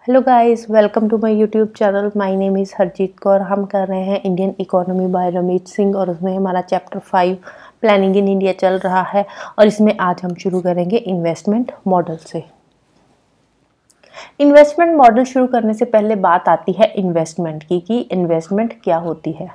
Hello guys, welcome to my YouTube channel. My name is Harjeet Kaur. हम कर रहे हैं Indian economy by Ramesh Singh और उसमें हमारा चैप्टर 5 प्लानिंग इन इंडिया चल रहा है और इसमें आज हम शुरू करेंगे इन्वेस्टमेंट मॉडल से। इन्वेस्टमेंट मॉडल शुरू करने से पहले बात आती है इन्वेस्टमेंट की कि इन्वेस्टमेंट क्या होती है।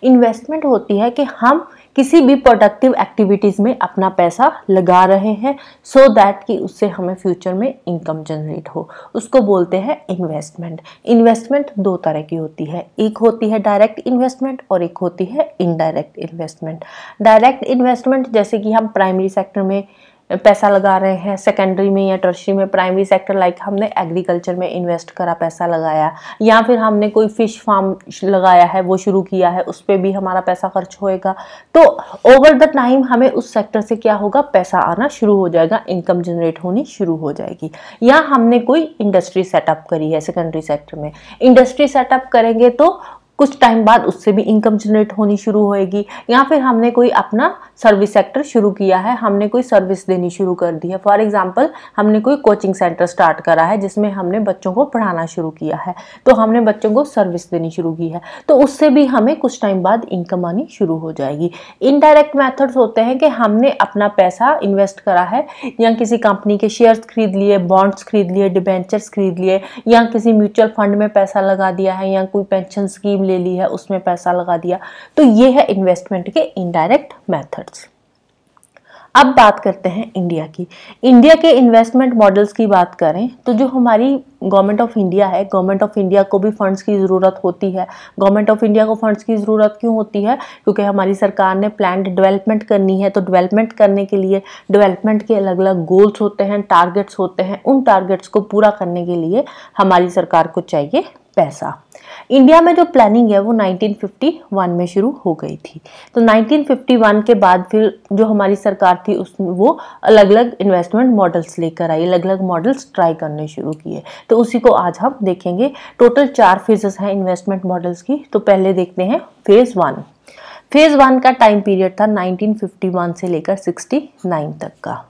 इन्वेस्टमेंट होती है कि हम किसी भी प्रोडक्टिव एक्टिविटीज़ में अपना पैसा लगा रहे हैं सो दैट कि उससे हमें फ्यूचर में इनकम जनरेट हो, उसको बोलते हैं इन्वेस्टमेंट। इन्वेस्टमेंट दो तरह की होती है, एक होती है डायरेक्ट इन्वेस्टमेंट और एक होती है इनडायरेक्ट इन्वेस्टमेंट। डायरेक्ट इन्वेस्टमेंट जैसे कि हम प्राइमरी सेक्टर में पैसा लगा रहे हैं, सेकेंडरी में या टर्शरी में। प्राइमरी सेक्टर लाइक हमने एग्रीकल्चर में इन्वेस्ट करा, पैसा लगाया, या फिर हमने कोई फिश फार्म लगाया है, वो शुरू किया है, उस पर भी हमारा पैसा खर्च होएगा। तो ओवर द टाइम हमें उस सेक्टर से क्या होगा, पैसा आना शुरू हो जाएगा, इनकम जनरेट होनी शुरू हो जाएगी। या हमने कोई इंडस्ट्री सेटअप करी है सेकेंडरी सेक्टर में, इंडस्ट्री सेटअप करेंगे तो कुछ टाइम बाद उससे भी इनकम जनरेट होनी शुरू होएगी। या फिर हमने कोई अपना सर्विस सेक्टर शुरू किया है, हमने कोई सर्विस देनी शुरू कर दी है। फॉर एग्जांपल हमने कोई कोचिंग सेंटर स्टार्ट करा है जिसमें हमने बच्चों को पढ़ाना शुरू किया है, तो हमने बच्चों को सर्विस देनी शुरू की है, तो उससे भी हमें कुछ टाइम बाद इनकम आनी शुरू हो जाएगी। इनडायरेक्ट मेथड्स होते हैं कि हमने अपना पैसा इन्वेस्ट करा है, या किसी कंपनी के शेयर्स खरीद लिए, बॉन्ड्स खरीद लिए, डिबेंचर्स खरीद लिए, या किसी म्यूचुअल फंड में पैसा लगा दिया है, या कोई पेंशन स्कीम ले ली है उसमें पैसा लगा दिया। तो ये है इन्वेस्टमेंट के इनडायरेक्ट मेथड्स। अब बात करते हैं इंडिया की। इंडिया के इन्वेस्टमेंट मॉडल्स की बात करें तो जो हमारी गवर्नमेंट ऑफ इंडिया है, गवर्नमेंट ऑफ इंडिया को भी फंड्स की ज़रूरत होती है। गवर्नमेंट ऑफ इंडिया को फंड्स की ज़रूरत क्यों होती है? क्योंकि हमारी सरकार ने प्लान्ड डेवलपमेंट करनी है, तो डेवलपमेंट करने के लिए डेवलपमेंट के अलग अलग गोल्स होते हैं, टारगेट्स होते हैं। उन टारगेट्स को पूरा करने के लिए हमारी सरकार को चाहिए पैसा। इंडिया में जो प्लानिंग है वो 1951 में शुरू हो गई थी। तो 1951 के बाद फिर जो हमारी सरकार थी वो अलग अलग इन्वेस्टमेंट मॉडल्स लेकर आई, अलग अलग मॉडल्स ट्राई करने शुरू किए। तो उसी को आज हम देखेंगे। टोटल 4 फेजेस हैं इन्वेस्टमेंट मॉडल्स की। तो पहले देखते हैं फेज 1। फेज 1 का टाइम पीरियड था 1951 से लेकर 69 तक का।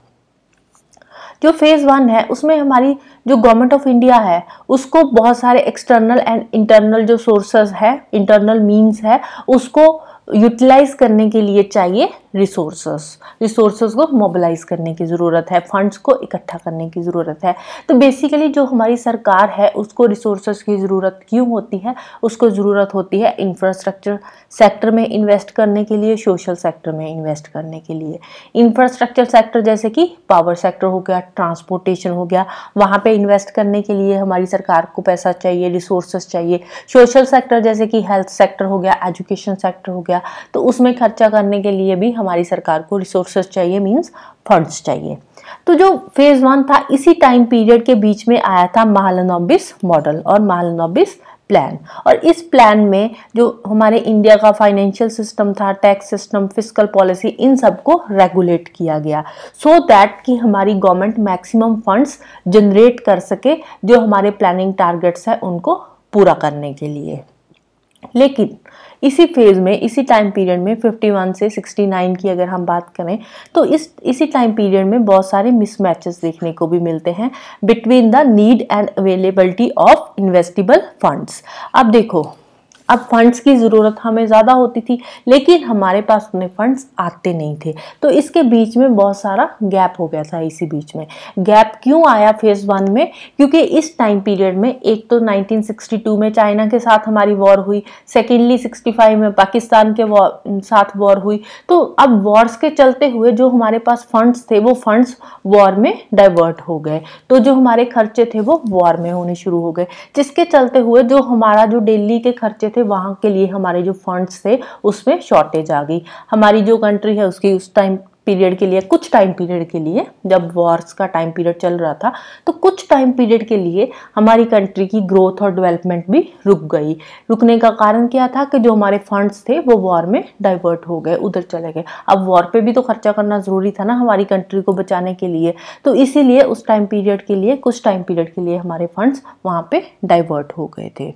जो फेज 1 है उसमें हमारी जो गवर्नमेंट ऑफ इंडिया है उसको बहुत सारे एक्सटर्नल एंड इंटरनल जो सोर्सेस है, इंटरनल मीन्स है, उसको यूटिलाइज करने के लिए चाहिए रिसोर्सेस को मोबिलाइज करने की ज़रूरत है, फंड्स को इकट्ठा करने की ज़रूरत है। तो बेसिकली जो हमारी सरकार है उसको रिसोर्सेस की ज़रूरत क्यों होती है? उसको ज़रूरत होती है इंफ्रास्ट्रक्चर सेक्टर में इन्वेस्ट करने के लिए, सोशल सेक्टर में इन्वेस्ट करने के लिए। इंफ्रास्ट्रक्चर सेक्टर जैसे कि पावर सेक्टर हो गया, ट्रांसपोर्टेशन हो गया, वहाँ पे इन्वेस्ट करने के लिए हमारी सरकार को पैसा चाहिए, रिसोर्सेस चाहिए। सोशल सेक्टर जैसे कि हेल्थ सेक्टर हो गया, एजुकेशन सेक्टर हो गया, तो उसमें खर्चा करने के लिए भी हमारी सरकार को रिसोर्सेस चाहिए, मींस फंड्स चाहिए। तो जो फेज 1 था इसी टाइम पीरियड के बीच में आया था महालनोबिस मॉडल और महालनोबिस प्लान। और इस प्लान में जो हमारे इंडिया का फाइनेंशियल सिस्टम था, टैक्स सिस्टम, फिस्कल पॉलिसी, इन सबको रेगुलेट किया गया सो दैट कि हमारी गवर्नमेंट मैक्सिमम फंड्स जनरेट कर सके जो हमारे प्लानिंग टारगेट्स है उनको पूरा करने के लिए। लेकिन इसी फेज में, इसी टाइम पीरियड में 51 से 69 की अगर हम बात करें तो इसी टाइम पीरियड में बहुत सारे मिसमैचेस देखने को भी मिलते हैं between the need and availability of investable funds. अब देखो, अब फंड्स की ज़रूरत हमें ज़्यादा होती थी लेकिन हमारे पास उतने फंड्स आते नहीं थे, तो इसके बीच में बहुत सारा गैप हो गया था। इसी बीच में गैप क्यों आया फेज 1 में? क्योंकि इस टाइम पीरियड में एक तो 1962 में चाइना के साथ हमारी वॉर हुई, सेकेंडली 65 में पाकिस्तान के साथ वॉर हुई। तो अब वॉर्स के चलते हुए जो हमारे पास फंड्स थे वो फंड्स वॉर में डाइवर्ट हो गए, तो जो हमारे खर्चे थे वो वॉर में होने शुरू हो गए, जिसके चलते हुए जो हमारा जो डेली के खर्चे वहां के लिए हमारे जो फंड्स थे उसमें शॉर्टेज आ गई। हमारी जो कंट्री है उसकी उस टाइम पीरियड के लिए, कुछ टाइम पीरियड के लिए, जब वॉर्स का टाइम पीरियड चल रहा था तो कुछ टाइम पीरियड के लिए हमारी कंट्री की ग्रोथ और डेवलपमेंट भी रुक गई। रुकने का कारण क्या था कि जो हमारे फंड्स थे वो वॉर में डाइवर्ट हो गए, उधर चले गए। अब वॉर पे भी तो खर्चा करना ज़रूरी था ना हमारी कंट्री को बचाने के लिए, तो इसीलिए उस टाइम पीरियड के लिए, कुछ टाइम पीरियड के लिए हमारे फंड्स वहाँ पे डाइवर्ट हो गए थे।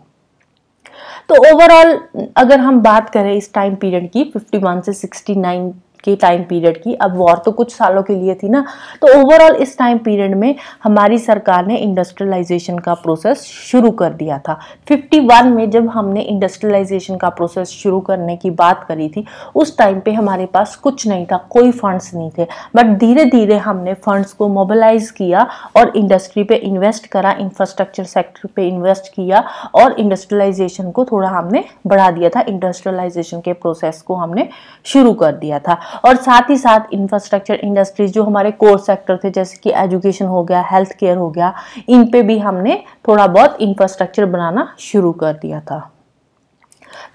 तो ओवरऑल अगर हम बात करें इस टाइम पीरियड की 51 से 69 के टाइम पीरियड की, अब वॉर तो कुछ सालों के लिए थी ना, तो ओवरऑल इस टाइम पीरियड में हमारी सरकार ने इंडस्ट्रियलाइजेशन का प्रोसेस शुरू कर दिया था। 51 में जब हमने इंडस्ट्रियलाइजेशन का प्रोसेस शुरू करने की बात करी थी, उस टाइम पे हमारे पास कुछ नहीं था, कोई फंड्स नहीं थे, बट धीरे धीरे हमने फंड्स को मोबिलाइज किया और इंडस्ट्री पे इन्वेस्ट करा, इंफ्रास्ट्रक्चर सेक्टर पे इन्वेस्ट किया और इंडस्ट्रियलाइजेशन को थोड़ा हमने बढ़ा दिया था, इंडस्ट्रियलाइजेशन के प्रोसेस को हमने शुरू कर दिया था। और साथ ही साथ इंफ्रास्ट्रक्चर इंडस्ट्रीज जो हमारे कोर सेक्टर थे, जैसे कि एजुकेशन हो गया, हेल्थ केयर हो गया, इन पे भी हमने थोड़ा बहुत इंफ्रास्ट्रक्चर बनाना शुरू कर दिया था।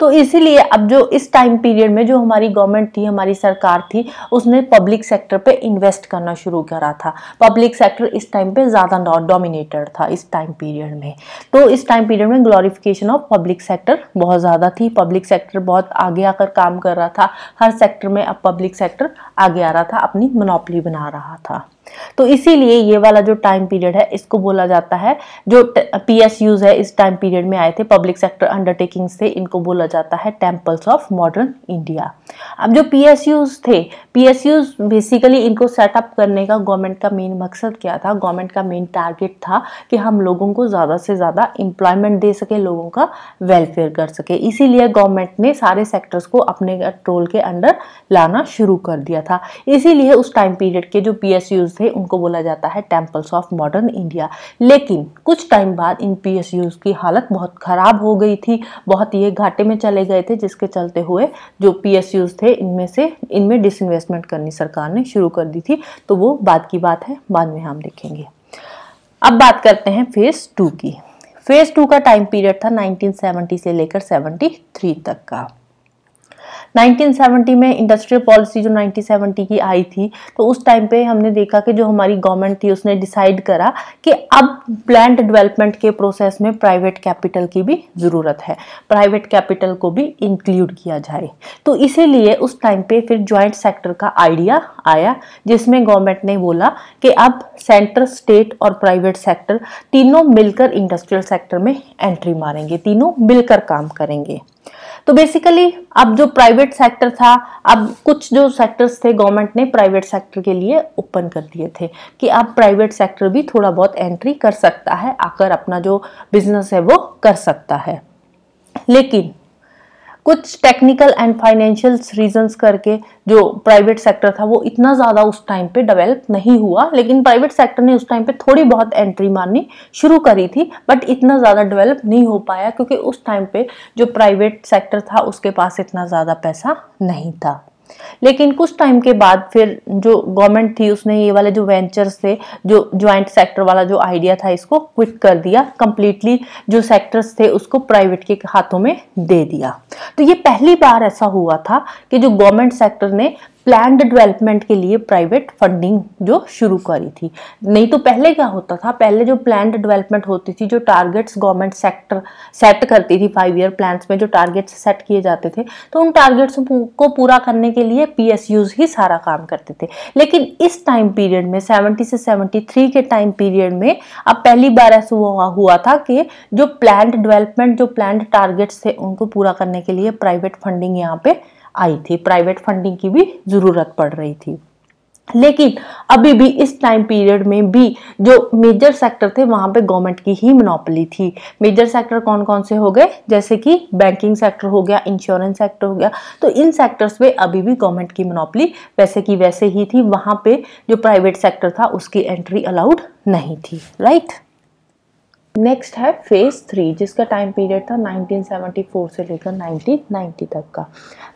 तो इसीलिए अब जो इस टाइम पीरियड में जो हमारी गवर्नमेंट थी, हमारी सरकार थी, उसने पब्लिक सेक्टर पे इन्वेस्ट करना शुरू करा था। पब्लिक सेक्टर इस टाइम पे ज़्यादा डोमिनेटेड था इस टाइम पीरियड में। तो इस टाइम पीरियड में ग्लोरिफिकेशन ऑफ पब्लिक सेक्टर बहुत ज़्यादा थी, पब्लिक सेक्टर बहुत आगे आकर काम कर रहा था, हर सेक्टर में अब पब्लिक सेक्टर आगे आ रहा था, अपनी मोनोपोली बना रहा था। तो इसीलिए ये वाला जो टाइम पीरियड है इसको बोला जाता है, जो PSUs है इस टाइम पीरियड में आए थे, पब्लिक सेक्टर अंडरटेकिंग्स थे, इनको बोला जाता है टेम्पल्स ऑफ मॉडर्न इंडिया। अब जो PSUs थे, PSUs बेसिकली इनको सेटअप करने का गवर्नमेंट का मेन मकसद क्या था, गवर्नमेंट का मेन टारगेट था कि हम लोगों को ज़्यादा से ज़्यादा एम्प्लॉयमेंट दे सके, लोगों का वेलफेयर कर सके। इसीलिए गवर्नमेंट ने सारे सेक्टर्स को अपने कंट्रोल के अंडर लाना शुरू कर दिया था। इसीलिए उस टाइम पीरियड के जो PSUs थे उनको बोला जाता है टेम्पल्स ऑफ मॉडर्न इंडिया। लेकिन कुछ टाइम बाद इन PSUs की हालत बहुत खराब हो गई थी, बहुत ये घाटे में चले गए थे, जिसके चलते हुए जो PSUs थे इनमें डिसइन्वेस्टमेंट करनी सरकार ने शुरू कर दी थी। तो वो बाद की बात है, बाद में हम देखेंगे। अब बात करते हैं फेज 2 की। फेज 2 का टाइम पीरियड था 1970 से लेकर 73 तक का। 1970 में इंडस्ट्रियल पॉलिसी जो 1970 की आई थी, तो उस टाइम पे हमने देखा कि जो हमारी गवर्नमेंट थी उसने डिसाइड करा कि अब प्लांट डेवलपमेंट के प्रोसेस में प्राइवेट कैपिटल की भी ज़रूरत है, प्राइवेट कैपिटल को भी इंक्लूड किया जाए। तो इसीलिए उस टाइम पे फिर जॉइंट सेक्टर का आइडिया आया, जिसमें गवर्नमेंट ने बोला कि अब सेंटर, स्टेट और प्राइवेट सेक्टर तीनों मिलकर इंडस्ट्रियल सेक्टर में एंट्री मारेंगे, तीनों मिलकर काम करेंगे। तो बेसिकली अब जो प्राइवेट सेक्टर था, अब कुछ जो सेक्टर्स थे गवर्नमेंट ने प्राइवेट सेक्टर के लिए ओपन कर दिए थे कि अब प्राइवेट सेक्टर भी थोड़ा बहुत एंट्री कर सकता है, आकर अपना जो बिजनेस है वो कर सकता है। लेकिन कुछ टेक्निकल एंड फाइनेंशियल रीजंस करके जो प्राइवेट सेक्टर था वो इतना ज़्यादा उस टाइम पे डेवलप नहीं हुआ। लेकिन प्राइवेट सेक्टर ने उस टाइम पे थोड़ी बहुत एंट्री मारनी शुरू करी थी, बट इतना ज़्यादा डेवलप नहीं हो पाया, क्योंकि उस टाइम पे जो प्राइवेट सेक्टर था उसके पास इतना ज़्यादा पैसा नहीं था। लेकिन कुछ टाइम के बाद फिर जो गवर्नमेंट थी उसने ये वाले जो वेंचर्स थे, जो ज्वाइंट सेक्टर वाला जो आइडिया था, इसको क्विट कर दिया कंप्लीटली, जो सेक्टर्स थे उसको प्राइवेट के हाथों में दे दिया। तो ये पहली बार ऐसा हुआ था कि जो गवर्नमेंट सेक्टर ने प्लान्ड डेवलपमेंट के लिए प्राइवेट फंडिंग जो शुरू करी थी। नहीं तो पहले क्या होता था, पहले जो प्लान्ड डेवलपमेंट होती थी, जो टारगेट्स गवर्नमेंट सेक्टर सेट करती थी, 5 ईयर प्लान्स में जो टारगेट्स सेट किए जाते थे, तो उन टारगेट्स को पूरा करने के लिए PSUs ही सारा काम करते थे। लेकिन इस टाइम पीरियड में 70 से 73 के टाइम पीरियड में अब पहली बार ऐसा हुआ था कि जो प्लान्ड डेवलपमेंट, जो प्लान्ड टारगेट्स थे, उनको पूरा करने के लिए प्राइवेट फंडिंग यहाँ पे आई थी, प्राइवेट फंडिंग की भी जरूरत पड़ रही थी। लेकिन अभी भी इस टाइम पीरियड में भी जो मेजर सेक्टर थे वहां पे गवर्नमेंट की ही मोनोपोली थी। मेजर सेक्टर कौन कौन से हो गए, जैसे कि बैंकिंग सेक्टर हो गया, इंश्योरेंस सेक्टर हो गया। तो इन सेक्टर्स पे अभी भी गवर्नमेंट की मोनोपोली वैसे की वैसे ही थी, वहां पे जो प्राइवेट सेक्टर था उसकी एंट्री अलाउड नहीं थी, राइट। नेक्स्ट है फेज 3, जिसका टाइम पीरियड था 1974 से लेकर 1990 तक का।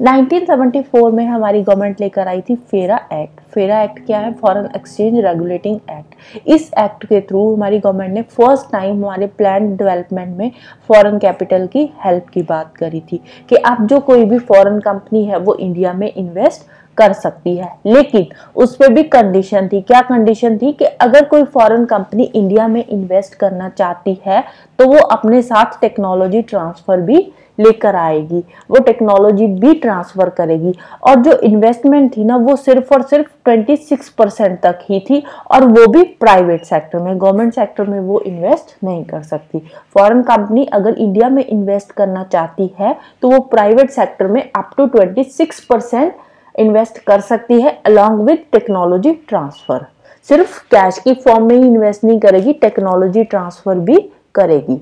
1974 में हमारी गवर्नमेंट लेकर आई थी फेरा एक्ट। फेरा एक्ट क्या है, फॉरेन एक्सचेंज रेगुलेटिंग एक्ट। इस एक्ट के थ्रू हमारी गवर्नमेंट ने फर्स्ट टाइम हमारे प्लान डेवलपमेंट में फॉरेन कैपिटल की हेल्प की बात करी थी कि अब जो कोई भी फॉरेन कंपनी है वो इंडिया में इन्वेस्ट कर सकती है। लेकिन उस पर भी कंडीशन थी। क्या कंडीशन थी कि अगर कोई फॉरेन कंपनी इंडिया में इन्वेस्ट करना चाहती है तो वो अपने साथ टेक्नोलॉजी ट्रांसफर भी लेकर आएगी, वो टेक्नोलॉजी भी ट्रांसफर करेगी। और जो इन्वेस्टमेंट थी ना वो सिर्फ और सिर्फ 26% तक ही थी, और वो भी प्राइवेट सेक्टर में, गवर्नमेंट सेक्टर में वो इन्वेस्ट नहीं कर सकती। फॉरेन कंपनी अगर इंडिया में इन्वेस्ट करना चाहती है तो वो प्राइवेट सेक्टर में अप टू 26% इन्वेस्ट कर सकती है अलॉन्ग विद टेक्नोलॉजी ट्रांसफर। सिर्फ कैश की फॉर्म में ही इन्वेस्ट नहीं करेगी, टेक्नोलॉजी ट्रांसफर भी करेगी।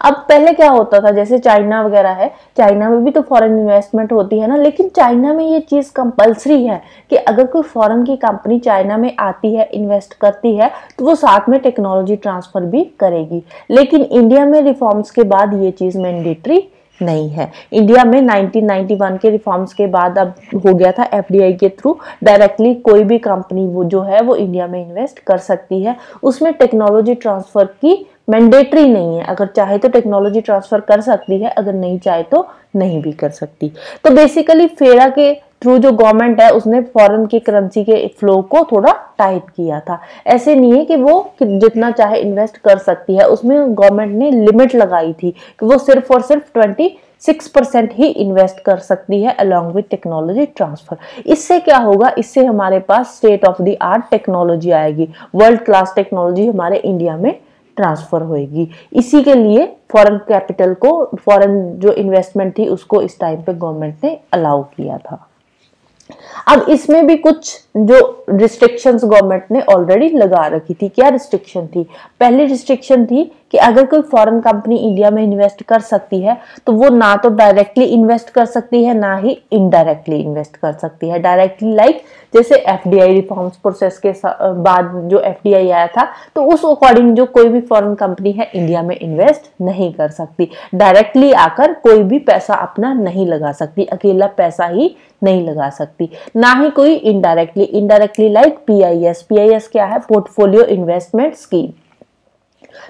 अब पहले क्या होता था, जैसे चाइना वगैरह है, चाइना में भी तो फॉरेन इन्वेस्टमेंट होती है ना, लेकिन चाइना में ये चीज कंपलसरी है कि अगर कोई फॉरेन की कंपनी चाइना में आती है, इन्वेस्ट करती है, तो वो साथ में टेक्नोलॉजी ट्रांसफर भी करेगी। लेकिन इंडिया में रिफॉर्म्स के बाद ये चीज मैंडेटरी नहीं है। इंडिया में 1991 के रिफॉर्म्स के बाद अब हो गया था एफडीआई के थ्रू डायरेक्टली कोई भी कंपनी वो जो है वो इंडिया में इन्वेस्ट कर सकती है। उसमें टेक्नोलॉजी ट्रांसफर की मैंडेटरी नहीं है, अगर चाहे तो टेक्नोलॉजी ट्रांसफर कर सकती है, अगर नहीं चाहे तो नहीं भी कर सकती। तो बेसिकली फेरा के थ्रू जो गवर्नमेंट है उसने फॉरेन की करेंसी के फ्लो को थोड़ा टाइट किया था। ऐसे नहीं है कि वो जितना चाहे इन्वेस्ट कर सकती है, उसमें गवर्नमेंट ने लिमिट लगाई थी कि वो सिर्फ और सिर्फ 26% ही इन्वेस्ट कर सकती है अलॉन्ग विद टेक्नोलॉजी ट्रांसफर। इससे क्या होगा, इससे हमारे पास state of the art technology आएगी, वर्ल्ड क्लास टेक्नोलॉजी हमारे इंडिया में ट्रांसफर होएगी। इसी के लिए फॉरेन कैपिटल को, फॉरेन जो इन्वेस्टमेंट थी उसको इस टाइम पे गवर्नमेंट ने अलाउ किया था। अब इसमें भी कुछ जो रिस्ट्रिक्शंस गवर्नमेंट ने ऑलरेडी लगा रखी थी। क्या रिस्ट्रिक्शन थी? पहली रिस्ट्रिक्शन थी कि अगर कोई फॉरेन कंपनी इंडिया में इन्वेस्ट कर सकती है तो वो ना तो डायरेक्टली इन्वेस्ट कर सकती है ना ही इनडायरेक्टली इन्वेस्ट कर सकती है। डायरेक्टली लाइक जैसे एफडीआई रिफॉर्म्स प्रोसेस के बाद जो एफडीआई आया था तो उस अकॉर्डिंग जो कोई भी फॉरेन कंपनी है इंडिया में इन्वेस्ट नहीं कर सकती। डायरेक्टली आकर कोई भी पैसा अपना नहीं लगा सकती, अकेला पैसा ही नहीं लगा सकती, ना ही कोई इनडायरेक्टली लाइक पीआईएस। पीआईएस क्या है? Portfolio investment scheme.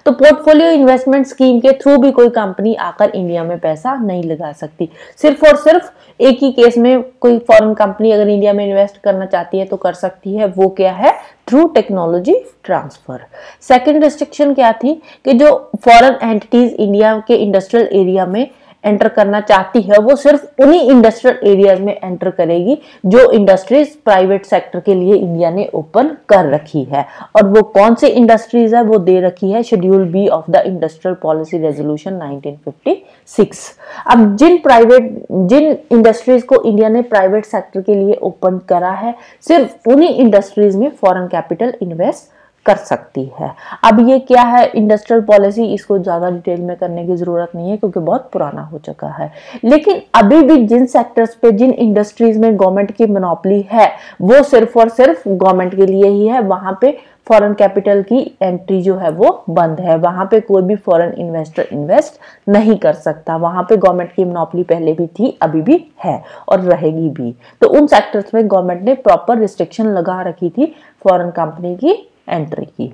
तो पोर्टफोलियो इन्वेस्टमेंट स्कीम के थ्रू भी कोई कंपनी आकर इंडिया में पैसा नहीं लगा सकती। सिर्फ और सिर्फ एक ही केस में कोई फॉरेन कंपनी अगर इंडिया में इन्वेस्ट करना चाहती है तो कर सकती है, वो क्या है? Through technology transfer. Second restriction क्या थी कि जो फॉरेन एंटिटीज इंडिया के इंडस्ट्रियल एरिया में एंटर करना चाहती है वो सिर्फ उन्हीं इंडस्ट्रियल एरियाज में एंटर करेगी जो इंडस्ट्रीज प्राइवेट सेक्टर के लिए इंडिया ने ओपन कर रखी है। और वो कौन सी इंडस्ट्रीज है? वो दे रखी है schedule B of the industrial policy resolution 1956। अब जिन इंडस्ट्रीज को इंडिया ने प्राइवेट सेक्टर के लिए ओपन करा है, सिर्फ उन्हीं इंडस्ट्रीज में फॉरेन कैपिटल इन्वेस्ट कर सकती है। अब ये क्या है इंडस्ट्रियल पॉलिसी, इसको ज्यादा डिटेल में करने की जरूरत नहीं है क्योंकि बहुत पुराना हो चुका है। लेकिन अभी भी जिन सेक्टर्स पे, जिन इंडस्ट्रीज में गवर्नमेंट की मोनोपोली है वो सिर्फ और सिर्फ गवर्नमेंट के लिए ही है। वहां पे फॉरेन कैपिटल की एंट्री जो है वो बंद है, वहां पे कोई भी फॉरेन इन्वेस्टर इन्वेस्ट नहीं कर सकता। वहां पे गवर्नमेंट की मोनोपोली पहले भी थी, अभी भी है और रहेगी भी। तो उन सेक्टर्स में गवर्नमेंट ने प्रॉपर रिस्ट्रिक्शन लगा रखी थी फॉरेन कंपनी की एंट्री की।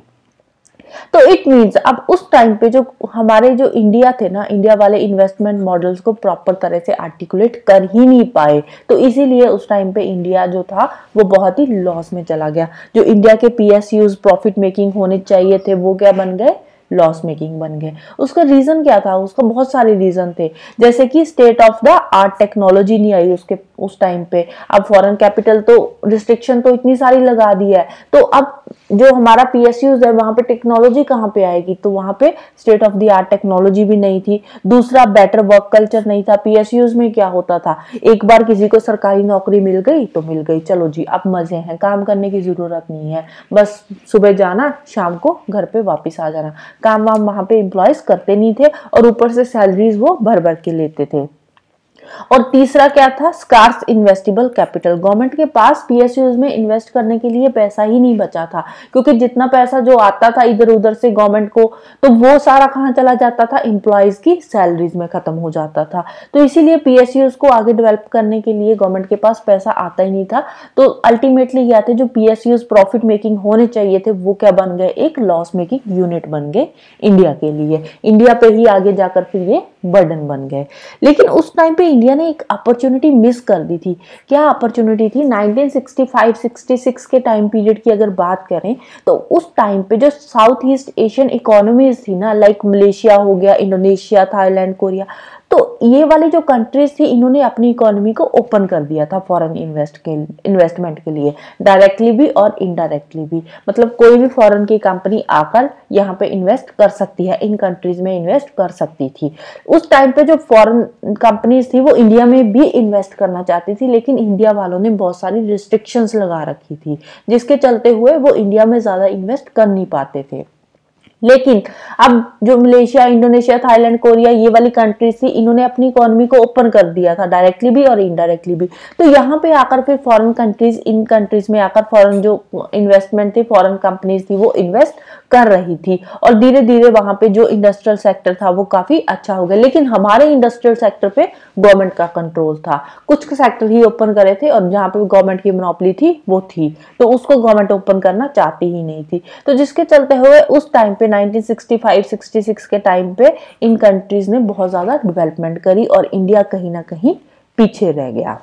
तो इट मींस अब उस टाइम पे जो हमारे जो इंडिया थे ना, इंडिया वाले इन्वेस्टमेंट मॉडल्स को प्रॉपर तरह से आर्टिकुलेट कर ही नहीं पाए, तो इसीलिए उस टाइम पे इंडिया जो था वो बहुत ही लॉस में चला गया। जो इंडिया के पीएसयूज प्रॉफिट मेकिंग होने चाहिए थे वो क्या बन गए? लॉस मेकिंग बन गए। उसका रीजन क्या था? उसका बहुत सारे रीजन थे, जैसे कि state of the art technology नहीं आई उसके उस टाइम पे। अब फॉरेन कैपिटल तो रिस्ट्रिक्शन तो इतनी सारी लगा दी है, तो अब जो हमारा पीएसयूज है वहां पे टेक्नोलॉजी कहाँ पे आएगी? तो वहां पे state of the art technology भी नहीं थी। दूसरा, बेटर वर्क कल्चर नहीं था। पीएसयूज में क्या होता था, एक बार किसी को सरकारी नौकरी मिल गई तो मिल गई, चलो जी अब मजे हैं, काम करने की जरूरत नहीं है, बस सुबह जाना शाम को घर पे वापिस आ जाना। काम वाम वहां पे एम्प्लॉयज करते नहीं थे और ऊपर से सैलरीज वो भर भर के लेते थे। और तीसरा क्या था? Scars investable capital. गवर्नमेंट के पास पीएसयूज में इन्वेस्ट करने के लिए पैसा ही नहीं बचा था, क्योंकि जितना पैसा जो आता था इधर उधर से गवर्नमेंट को, तो वो सारा कहाँ चला जाता था? एम्प्लॉयज की सैलरीज में खत्म हो जाता था। तो इसीलिए पीएसयूज को आगे डेवलप करने के लिए गवर्नमेंट के पास पैसा आता ही नहीं था। तो अल्टीमेटली क्या थे, जो पीएसयूज प्रॉफिट मेकिंग होने चाहिए थे वो क्या बन गए? एक लॉस मेकिंग यूनिट बन गए इंडिया के लिए। इंडिया पे ही आगे जाकर फिर ये बर्डन बन गए। लेकिन उस टाइम पे इंडिया ने एक अपॉर्चुनिटी मिस कर दी थी। क्या अपॉर्चुनिटी थी? 1965-66 के टाइम पीरियड की अगर बात करें तो उस टाइम पे जो साउथ ईस्ट एशियन इकोनॉमीज थी ना, लाइक मलेशिया हो गया, इंडोनेशिया, थाईलैंड, कोरिया, तो ये वाली जो कंट्रीज थी इन्होंने अपनी इकोनॉमी को ओपन कर दिया था फॉरेन इन्वेस्टमेंट के लिए, डायरेक्टली भी और इनडायरेक्टली भी। मतलब कोई भी फॉरेन की कंपनी आकर यहाँ पे इन्वेस्ट कर सकती है, इन कंट्रीज में इन्वेस्ट कर सकती थी। उस टाइम पे जो फॉरेन कंपनीज थी वो इंडिया में भी इन्वेस्ट करना चाहती थी, लेकिन इंडिया वालों ने बहुत सारी रिस्ट्रिक्शंस लगा रखी थी, जिसके चलते हुए वो इंडिया में ज्यादा इन्वेस्ट कर नहीं पाते थे। लेकिन अब जो मलेशिया, इंडोनेशिया, थाईलैंड, कोरिया ये वाली कंट्रीज थी, इन्होंने अपनी इकोनॉमी को ओपन कर दिया था, डायरेक्टली भी और इनडायरेक्टली भी। तो यहाँ पे आकर फिर फॉरेन कंट्रीज, इन कंट्रीज में आकर फॉरेन जो इन्वेस्टमेंट थी, फॉरेन कंपनीज थी, वो इन्वेस्ट कर रही थी और धीरे धीरे वहां पे जो इंडस्ट्रियल सेक्टर था वो काफी अच्छा हो गया। लेकिन हमारे इंडस्ट्रियल सेक्टर पे गवर्नमेंट का कंट्रोल था, कुछ सेक्टर ही ओपन करे थे और जहां पे गवर्नमेंट की मोनोपोली थी वो थी, तो उसको गवर्नमेंट ओपन करना चाहती ही नहीं थी। तो जिसके चलते हुए उस टाइम पे 1965-66 के टाइम पे इन कंट्रीज ने बहुत ज्यादा डेवलपमेंट करी और इंडिया कहीं ना कहीं पीछे रह गया।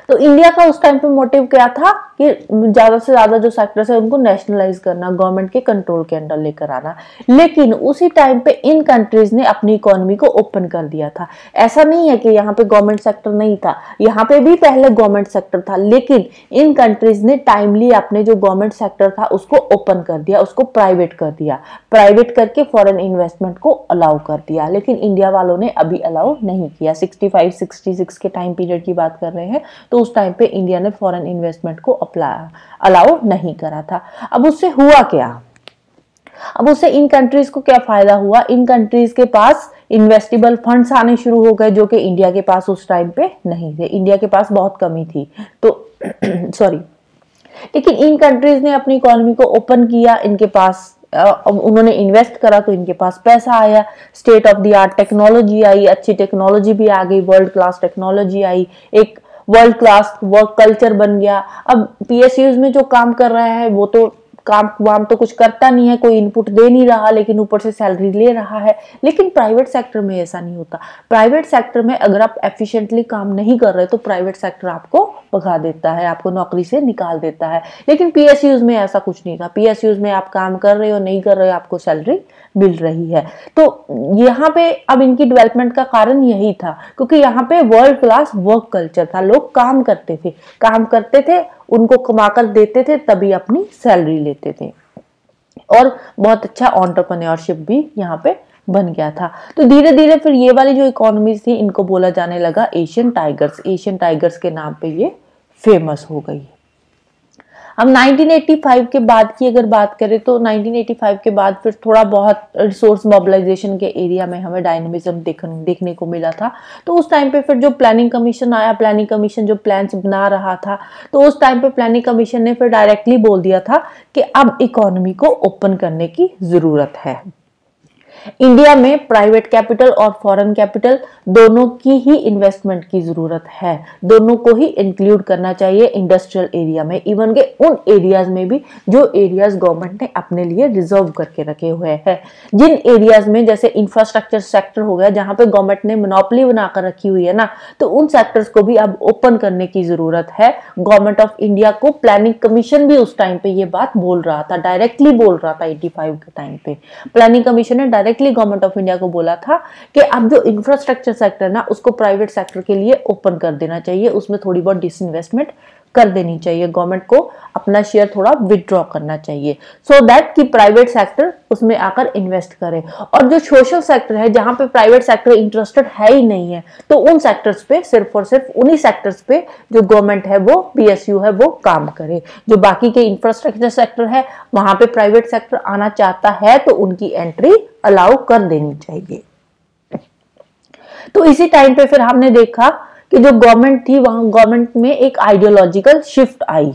तो इंडिया का उस टाइम पे मोटिव क्या था कि ज्यादा से ज्यादा जो सेक्टर्स है उनको नेशनलाइज करना, गवर्नमेंट के कंट्रोल के अंडर लेकर आना। लेकिन उसी टाइम पे इन कंट्रीज ने अपनी इकोनॉमी को ओपन कर दिया था। ऐसा नहीं है कि यहाँ पे गवर्नमेंट सेक्टर नहीं था, यहाँ पे भी पहले गवर्नमेंट सेक्टर था, लेकिन इन कंट्रीज ने टाइमली अपने जो गवर्नमेंट सेक्टर था उसको ओपन कर दिया, उसको प्राइवेट कर दिया, प्राइवेट करके फॉरेन इन्वेस्टमेंट को अलाउ कर दिया। लेकिन इंडिया वालों ने अभी अलाउ नहीं किया। 65-66 के टाइम पीरियड की बात कर रहे हैं, तो उस टाइम पे इंडिया ने फॉरेन इन्वेस्टमेंट को अलाउ नहीं करा था। अब उससे हुआ क्या? अब उससे इन कंट्रीज को क्या फायदा हुआ? इन कंट्रीज के पास इन्वेस्टेबल फंड्स आने शुरू हो गए, जो कि इंडिया के पास उस टाइम पे नहीं थे, इंडिया के पास बहुत कमी थी। तो सॉरी, लेकिन इन कंट्रीज ने अपनी इकोनॉमी को ओपन किया, इनके पास उन्होंने इन्वेस्ट करा तो इनके पास पैसा आया, state of the art technology आई, अच्छी टेक्नोलॉजी भी आ गई, वर्ल्ड क्लास टेक्नोलॉजी आई, एक वर्ल्ड क्लास वर्क कल्चर बन गया। अब पीएसयूज में जो काम कर रहा है वो तो काम तो कुछ करता नहीं है, कोई इनपुट दे नहीं रहा, लेकिन ऊपर से सैलरी ले रहा है। लेकिन प्राइवेट सेक्टर में ऐसा नहीं होता। प्राइवेट सेक्टर में अगर आप एफिशिएंटली काम नहीं कर रहे तो प्राइवेट सेक्टर आपको भगा देता है, आपको नौकरी से निकाल देता है। लेकिन पीएसयूज में ऐसा कुछ नहीं था। पीएसयूज में आप काम कर रहे हो नहीं कर रहे हो, आपको सैलरी मिल रही है। तो यहाँ पे अब इनकी डेवलपमेंट का कारण यही था, क्योंकि यहाँ पे वर्ल्ड क्लास वर्क कल्चर था, लोग काम करते थे, उनको कमाकर देते थे, तभी अपनी सैलरी लेते थे और बहुत अच्छा एंटरप्रेन्योरशिप भी यहाँ पे बन गया था। तो धीरे धीरे फिर ये वाली जो इकोनॉमीज थी इनको बोला जाने लगा एशियन टाइगर्स। एशियन टाइगर्स के नाम पे ये फेमस हो गई। अब 1985 के बाद की अगर बात करें तो 1985 के बाद फिर थोड़ा बहुत रिसोर्स मोबिलाइजेशन के एरिया में हमें डायनामिज्म देखने को मिला था। तो उस टाइम पे फिर जो प्लानिंग कमीशन आया, प्लानिंग कमीशन जो प्लान्स बना रहा था, तो उस टाइम पे प्लानिंग कमीशन ने फिर डायरेक्टली बोल दिया था कि अब इकोनॉमी को ओपन करने की जरूरत है। इंडिया में प्राइवेट कैपिटल और फॉरेन कैपिटल दोनों की ही इन्वेस्टमेंट की जरूरत है, दोनों को ही इंक्लूड करना चाहिए इंडस्ट्रियल एरिया में, इवन के उन एरियाज में भी जो एरियाज गवर्नमेंट ने अपने लिए रिजर्व करके रखे हुए हैं। जिन एरियाज में जैसे इंफ्रास्ट्रक्चर सेक्टर हो गया, जहां पे गवर्नमेंट ने मोनोपोली बनाकर रखी हुई है ना, तो उन सेक्टर्स को भी अब ओपन करने की जरूरत है। गवर्नमेंट ऑफ इंडिया को प्लानिंग कमीशन भी उस टाइम पे ये बात बोल रहा था, डायरेक्टली बोल रहा था। 85 के टाइम पे प्लानिंग कमीशन ने डायरेक्टली गवर्नमेंट ऑफ इंडिया को बोला था कि अब जो इंफ्रास्ट्रक्चर सेक्टर ना उसको प्राइवेट सेक्टर के लिए ओपन कर देना चाहिए, उसमें थोड़ी बहुत डिसइन्वेस्टमेंट कर देनी चाहिए, गवर्नमेंट को अपना शेयर थोड़ा विथड्रॉ करना चाहिए, सो दैट कि प्राइवेट सेक्टर उसमें आकर इन्वेस्ट करे। और जो सोशल सेक्टर है, जहां पे प्राइवेट सेक्टर इंटरेस्टेड है ही नहीं है, तो उन सेक्टर्स पे सिर्फ और सिर्फ उन्हीं सेक्टर्स पे जो गवर्नमेंट है, वो पीएसयू है, वो काम करे। जो बाकी के इंफ्रास्ट्रक्चर सेक्टर है, वहां पे प्राइवेट सेक्टर आना चाहता है तो उनकी एंट्री अलाउ कर देनी चाहिए। तो इसी टाइम पे फिर हमने देखा कि जो गवर्नमेंट थी, वहां गवर्नमेंट में एक आइडियोलॉजिकल शिफ्ट आई।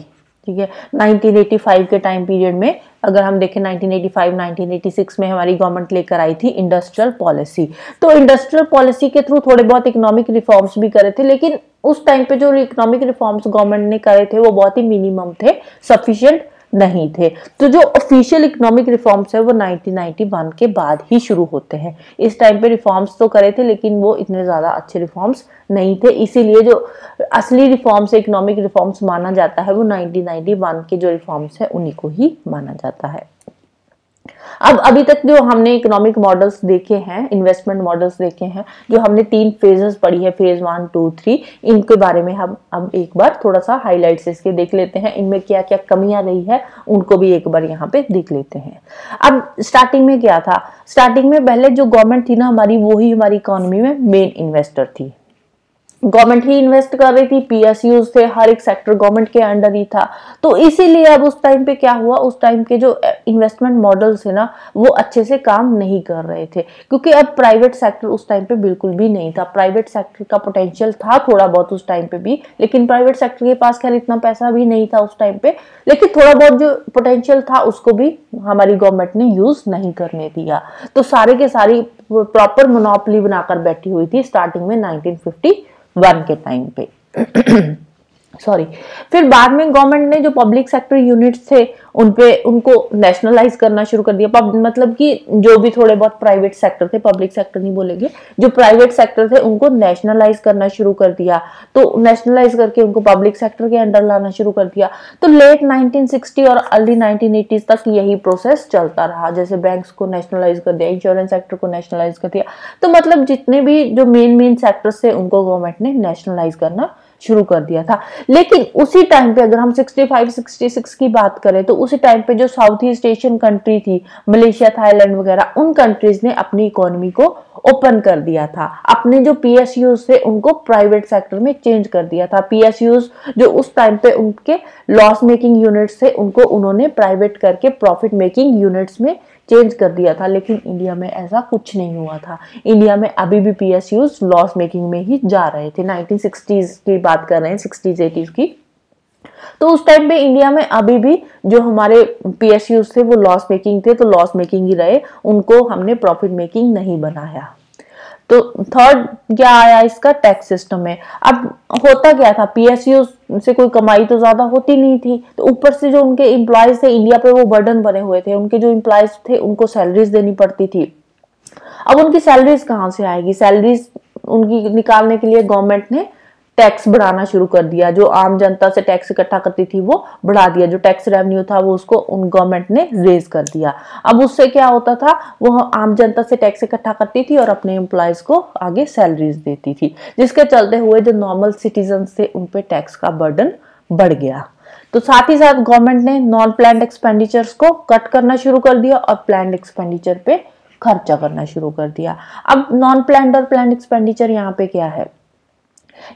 ठीक है, 1985 के टाइम पीरियड में अगर हम देखें 1985-1986 में हमारी गवर्नमेंट लेकर आई थी इंडस्ट्रियल पॉलिसी। तो इंडस्ट्रियल पॉलिसी के थ्रू थोड़े बहुत इकोनॉमिक रिफॉर्म्स भी करे थे, लेकिन उस टाइम पे जो इकोनॉमिक रिफॉर्म्स गवर्नमेंट ने करे थे वो बहुत ही मिनिमम थे, सफिशिएंट नहीं थे। तो जो ऑफिशियल इकोनॉमिक रिफॉर्म्स है वो 1991 के बाद ही शुरू होते हैं। इस टाइम पे रिफॉर्म्स तो करे थे, लेकिन वो इतने ज्यादा अच्छे रिफॉर्म्स नहीं थे, इसीलिए जो असली रिफॉर्म्स इकोनॉमिक रिफॉर्म्स माना जाता है वो 1991 के जो रिफॉर्म्स है उन्हीं को ही माना जाता है। अब अभी तक जो हमने इकोनॉमिक मॉडल्स देखे हैं, इन्वेस्टमेंट मॉडल्स देखे हैं, जो हमने 3 फेजेस पढ़ी है, फेज 1 2 3, इनके बारे में हम अब एक बार थोड़ा सा हाइलाइट्स इसके देख लेते हैं। इनमें क्या क्या कमियां रही है उनको भी एक बार यहाँ पे देख लेते हैं। अब स्टार्टिंग में क्या था, स्टार्टिंग में पहले जो गवर्नमेंट थी ना हमारी, वो ही हमारी इकोनॉमी में मेन इन्वेस्टर थी। गवर्नमेंट ही इन्वेस्ट कर रही थी, पीएसयूज थे, हर एक सेक्टर गवर्नमेंट के अंडर ही था। तो इसीलिए अब उस टाइम पे क्या हुआ, उस टाइम के जो इन्वेस्टमेंट मॉडल्स है ना वो अच्छे से काम नहीं कर रहे थे, क्योंकि अब प्राइवेट सेक्टर उस टाइम पे बिल्कुल भी नहीं था। प्राइवेट सेक्टर का पोटेंशियल था थोड़ा बहुत उस टाइम पे भी, लेकिन प्राइवेट सेक्टर के पास खैर इतना पैसा भी नहीं था उस टाइम पे, लेकिन थोड़ा बहुत जो पोटेंशियल था उसको भी हमारी गवर्नमेंट ने यूज नहीं करने दिया। तो सारे के सारी प्रॉपर मोनोपोली बनाकर बैठी हुई थी स्टार्टिंग में 1951 के टाइम पे। सॉरी, फिर बाद में गवर्नमेंट ने जो पब्लिक सेक्टर यूनिट्स थे उनको नेशनलाइज करना शुरू कर दिया। मतलब कि जो भी थोड़े बहुत प्राइवेट सेक्टर थे, पब्लिक सेक्टर नहीं बोलेंगे, जो प्राइवेट सेक्टर थे उनको नेशनलाइज करना शुरू कर दिया। तो नेशनलाइज करके उनको पब्लिक सेक्टर के अंडर लाना शुरू कर दिया। तो लेट 1960 और अर्ली 1980s तक यही प्रोसेस चलता रहा। जैसे बैंक्स को नेशनलाइज कर दिया, इंश्योरेंस सेक्टर को नेशनलाइज कर दिया। तो मतलब जितने भी जो मेन सेक्टर्स थे उनको गवर्नमेंट ने नेशनलाइज करना शुरू कर दिया था। लेकिन उसी टाइम पे अगर हम 65-66 की बात करें तो उसी टाइम पे जो साउथ ईस्ट एशियन कंट्री थी, मलेशिया, थाईलैंड वगैरह, उन कंट्रीज ने अपनी इकोनॉमी को ओपन कर दिया था। अपने जो पीएसयूज थे उनको प्राइवेट सेक्टर में चेंज कर दिया था। पीएसयूज जो उस टाइम पे उनके लॉस मेकिंग यूनिट्स थे उनको उन्होंने प्राइवेट करके प्रॉफिट मेकिंग यूनिट्स में चेंज कर दिया था। लेकिन इंडिया में ऐसा कुछ नहीं हुआ था। इंडिया में अभी भी पीएसयूज लॉस मेकिंग में ही जा रहे थे। 1960s की बात कर रहे हैं, 60s 80s की। तो उस टाइम पे इंडिया में अभी भी जो हमारे पीएसयूज थे वो लॉस मेकिंग थे, तो लॉस मेकिंग ही रहे, उनको हमने प्रॉफिट मेकिंग नहीं बनाया। तो थर्ड क्या आया इसका, टैक्स सिस्टम में। अब होता क्या था, पीएसयू से कोई कमाई तो ज्यादा होती नहीं थी, तो ऊपर से जो उनके एम्प्लॉयज थे इंडिया पे वो बर्डन बने हुए थे। उनके जो एम्प्लॉयज थे उनको सैलरीज देनी पड़ती थी। अब उनकी सैलरीज कहाँ से आएगी, सैलरीज उनकी निकालने के लिए गवर्नमेंट ने टैक्स बढ़ाना शुरू कर दिया। जो आम जनता से टैक्स इकट्ठा करती थी वो बढ़ा दिया। जो टैक्स रेवेन्यू था वो उसको उन गवर्नमेंट ने रेज कर दिया। अब उससे क्या होता था, वो आम जनता से टैक्स इकट्ठा करती थी और अपने एम्प्लॉयज को आगे सैलरीज देती थी, जिसके चलते हुए जो नॉर्मल सिटीजन थे उन पे टैक्स का बर्डन बढ़ गया। तो साथ ही साथ गवर्नमेंट ने नॉन प्लान्ड एक्सपेंडिचर्स को कट करना शुरू कर दिया और प्लान्ड एक्सपेंडिचर पे खर्चा करना शुरू कर दिया। अब नॉन प्लान्ड और प्लान्ड एक्सपेंडिचर यहाँ पे क्या है,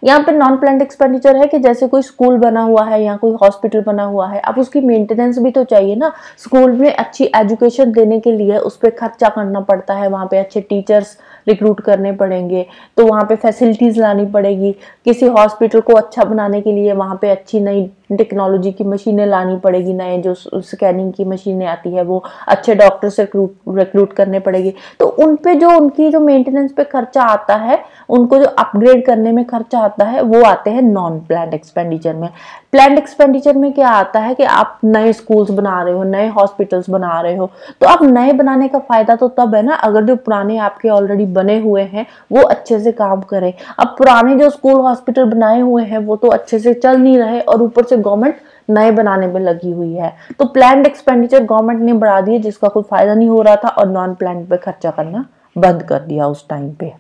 यहाँ पे नॉन प्लान्ड एक्सपेंडिचर है कि जैसे कोई स्कूल बना हुआ है या कोई हॉस्पिटल बना हुआ है, अब उसकी मेंटेनेंस भी तो चाहिए ना। स्कूल में अच्छी एजुकेशन देने के लिए उस पर खर्चा करना पड़ता है, वहाँ पे अच्छे टीचर्स रिक्रूट करने पड़ेंगे, तो वहाँ पे फैसिलिटीज लानी पड़ेगी। किसी हॉस्पिटल को अच्छा बनाने के लिए वहाँ पे अच्छी नई टेक्नोलॉजी की मशीनें लानी पड़ेगी, नए जो स्कैनिंग की मशीनें आती है वो अच्छे डॉक्टर से रिक्रूट करने पड़ेगी। तो उन पे जो उनकी जो मेंटेनेंस पे खर्चा आता है, उनको जो अपग्रेड करने में खर्चा आता है, वो आते हैं नॉन प्लान्ड एक्सपेंडिचर में। प्लान्ड एक्सपेंडिचर में क्या आता है कि आप नए स्कूल्स बना रहे हो, नए हॉस्पिटल्स बना रहे हो, तो आप नए बनाने का फायदा तो तब है ना अगर जो पुराने आपके ऑलरेडी बने हुए हैं वो अच्छे से काम करें। अब पुराने जो स्कूल हॉस्पिटल बनाए हुए हैं वो तो अच्छे से चल नहीं रहे और ऊपर से गवर्नमेंट नए बनाने में लगी हुई है। तो प्लान्ड एक्सपेंडिचर गवर्नमेंट ने बढ़ा दिए जिसका कोई फायदा नहीं हो रहा था और नॉन प्लान्ड पे खर्चा करना बंद कर दिया उस टाइम पे।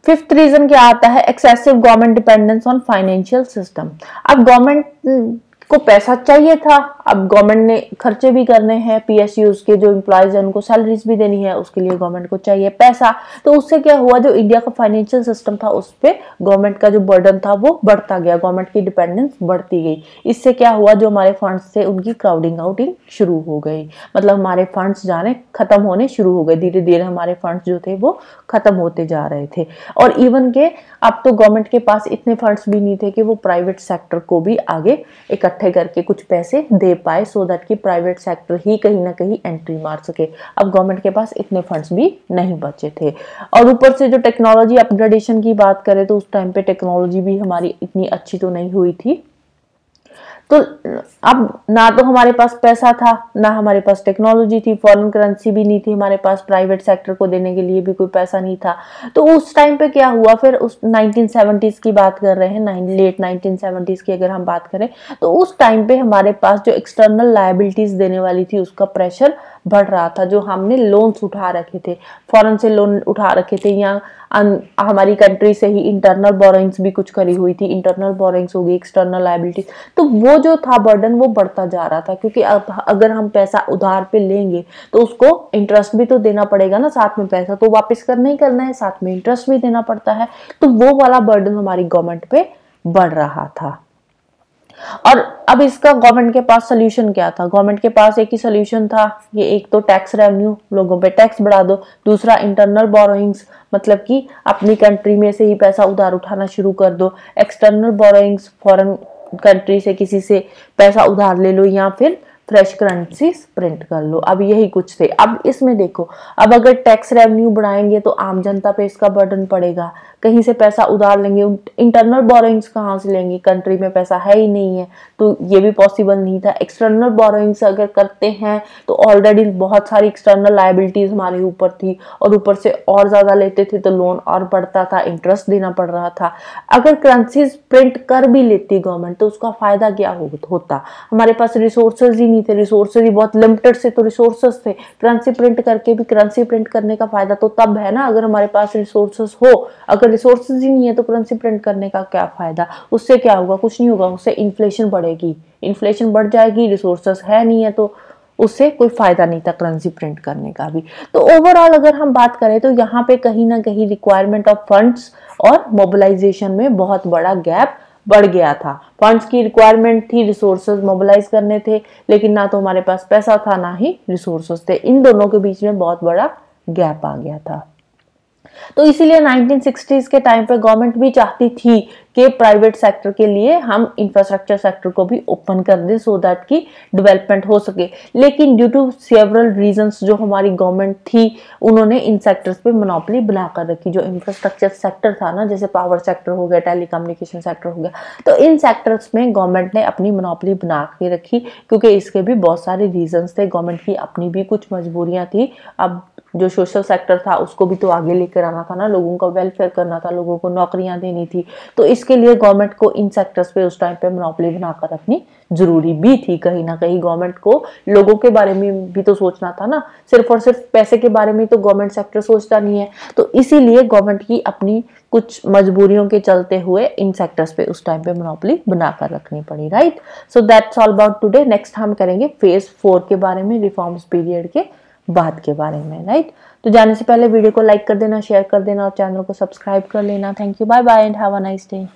फिफ्थ रीजन क्या आता है, excessive government dependence on financial system. अब गवर्नमेंट को पैसा चाहिए था, अब गवर्नमेंट ने खर्चे भी करने हैं, पीएसयूज के जो एम्प्लॉयज हैं उनको सैलरीज भी देनी है, उसके लिए गवर्नमेंट को चाहिए पैसा। तो उससे क्या हुआ, जो इंडिया का फाइनेंशियल सिस्टम था उस पर गवर्नमेंट का जो बर्डन था वो बढ़ता गया, गवर्नमेंट की डिपेंडेंस बढ़ती गई। इससे क्या हुआ, जो हमारे फंड्स थे उनकी क्राउडिंग आउटिंग शुरू हो गई, मतलब हमारे फंड्स जाने खत्म होने शुरू हो गए। धीरे धीरे हमारे फंड्स जो थे वो खत्म होते जा रहे थे। और इवन के अब तो गवर्नमेंट के पास इतने फंड्स भी नहीं थे कि वो प्राइवेट सेक्टर को भी आगे इकट्ठे करके कुछ पैसे दे पाए, सो दैट कि प्राइवेट सेक्टर ही कहीं ना कहीं एंट्री मार सके। अब गवर्नमेंट के पास इतने फंड्स भी नहीं बचे थे। और ऊपर से जो टेक्नोलॉजी अपग्रेडेशन की बात करें तो उस टाइम पे टेक्नोलॉजी भी हमारी इतनी अच्छी तो नहीं हुई थी। तो अब ना तो हमारे पास पैसा था, ना हमारे पास टेक्नोलॉजी थी, फॉरेन करेंसी भी नहीं थी हमारे पास, प्राइवेट सेक्टर को देने के लिए भी कोई पैसा नहीं था। तो उस टाइम पे क्या हुआ, फिर उस 1970s की बात कर रहे हैं, लेट 1970s की अगर हम बात करें, तो उस टाइम पे हमारे पास जो एक्सटर्नल लायबिलिटीज देने वाली थी उसका प्रेशर बढ़ रहा था। जो हमने लोन्स उठा रखे थे, फॉरेन से लोन उठा रखे थे, या हमारी कंट्री से ही इंटरनल बोरोइंग्स भी कुछ करी हुई थी, इंटरनल बोरोइंग्स होगी, एक्सटर्नल लायबिलिटीज, तो वो जो था बर्डन वो बढ़ता जा रहा था। क्योंकि अब अगर हम पैसा उधार पे लेंगे तो उसको इंटरेस्ट भी तो देना पड़ेगा ना, साथ में पैसा तो वापस करना ही करना है, साथ में इंटरेस्ट भी देना पड़ता है। तो वो वाला बर्डन हमारी गवर्नमेंट पे बढ़ रहा था। और अब इसका गवर्नमेंट के पास सोल्यूशन क्या था? गवर्नमेंट के पास एक ही सोल्यूशन था, ये एक तो टैक्स रेवेन्यू, लोगों पे टैक्स बढ़ा दो, दूसरा इंटरनल बोरोइंग्स, मतलब कि अपनी कंट्री में से ही पैसा उधार उठाना शुरू कर दो, एक्सटर्नल बोरोइंग्स, फॉरेन कंट्री से किसी से पैसा उधार ले लो, या फिर फ्रेश करेंसी प्रिंट कर लो। अब यही कुछ थे। अब इसमें देखो, अब अगर टैक्स रेवेन्यू बढ़ाएंगे तो आम जनता पे इसका बर्डन पड़ेगा, कहीं से पैसा उधार लेंगे, इंटरनल बोरोइंग्स कहाँ से लेंगे, कंट्री में पैसा है ही नहीं है, तो ये भी पॉसिबल नहीं था। एक्सटर्नल बोरोइंग्स अगर करते हैं तो ऑलरेडी बहुत सारी एक्सटर्नल लायबिलिटीज हमारे ऊपर थी, और ऊपर से और ज्यादा लेते थे तो लोन और बढ़ता था, इंटरेस्ट देना पड़ रहा था। अगर करेंसीज प्रिंट कर भी लेती गवर्नमेंट तो उसका फायदा क्या होता? हमारे पास रिसोर्सेज ही नहीं थे, रिसोर्सेज ही बहुत लिमिटेड से तो रिसोर्सेज थे। करेंसी प्रिंट करके भी, करेंसी प्रिंट करने का फायदा तो तब है ना अगर हमारे पास रिसोर्सेज हो, अगर रिसोर्सेज ही नहीं है तो करेंसी प्रिंट करने का क्या फायदा? उससे क्या होगा? कुछ नहीं होगा, उससे इन्फ्लेशन बढ़ेगी, इन्फ्लेशन बढ़ जाएगी, रिसोर्सेज है नहीं है तो उससे कोई फायदा नहीं था करेंसी प्रिंट करने का भी। तो ओवरऑल अगर हम बात करें तो यहाँ पे कहीं ना कहीं रिक्वायरमेंट ऑफ फंड्स और मोबिलाइजेशन में बहुत बड़ा गैप बढ़ गया था। फंड्स की रिक्वायरमेंट थी, रिसोर्सेज मोबिलाइज करने थे, लेकिन ना तो हमारे पास पैसा था ना ही रिसोर्सेज थे। इन दोनों के बीच में बहुत बड़ा गैप आ गया था। तो इसीलिए 1960s के टाइम पे गवर्नमेंट भी चाहती थी कि प्राइवेट सेक्टर के लिए हम इंफ्रास्ट्रक्चर सेक्टर को भी ओपन कर दें, सो दैट की डेवलपमेंट हो सके। लेकिन ड्यू टू सेवरल रीजंस जो हमारी गवर्नमेंट थी, उन्होंने इन सेक्टर्स पे मोनोपोली बनाकर रखी। जो इंफ्रास्ट्रक्चर सेक्टर था ना, जैसे पावर सेक्टर हो गया, टेलीकम्युनिकेशन सेक्टर हो गया, तो इन सेक्टर्स में गवर्नमेंट ने अपनी मोनोपोली बना के रखी, क्योंकि इसके भी बहुत सारे रीजंस थे। गवर्नमेंट की अपनी भी कुछ मजबूरियां थी। अब जो सोशल सेक्टर था उसको भी तो आगे लेकर आना था ना, लोगों का वेलफेयर करना था, लोगों को नौकरियां देनी थी। तो इसके लिए गवर्नमेंट को इन सेक्टर्स पे उस टाइम पे मोनोपोली बनाकर रखनी जरूरी भी थी। कहीं ना कहीं गवर्नमेंट को लोगों के बारे में भी तो सोचना था ना, सिर्फ और सिर्फ पैसे के बारे में तो गवर्नमेंट सेक्टर सोचता नहीं है। तो इसीलिए गवर्नमेंट की अपनी कुछ मजबूरियों के चलते हुए इन सेक्टर्स पे उस टाइम पे मोनोपोली बनाकर रखनी पड़ी, right. So that's all about today. Next हम करेंगे फेज 4 के बारे में, रिफॉर्म्स पीरियड के बाद के बारे में, राइट। तो जाने से पहले वीडियो को लाइक कर देना, शेयर कर देना और चैनल को सब्सक्राइब कर लेना। Thank you, bye bye and have a nice day.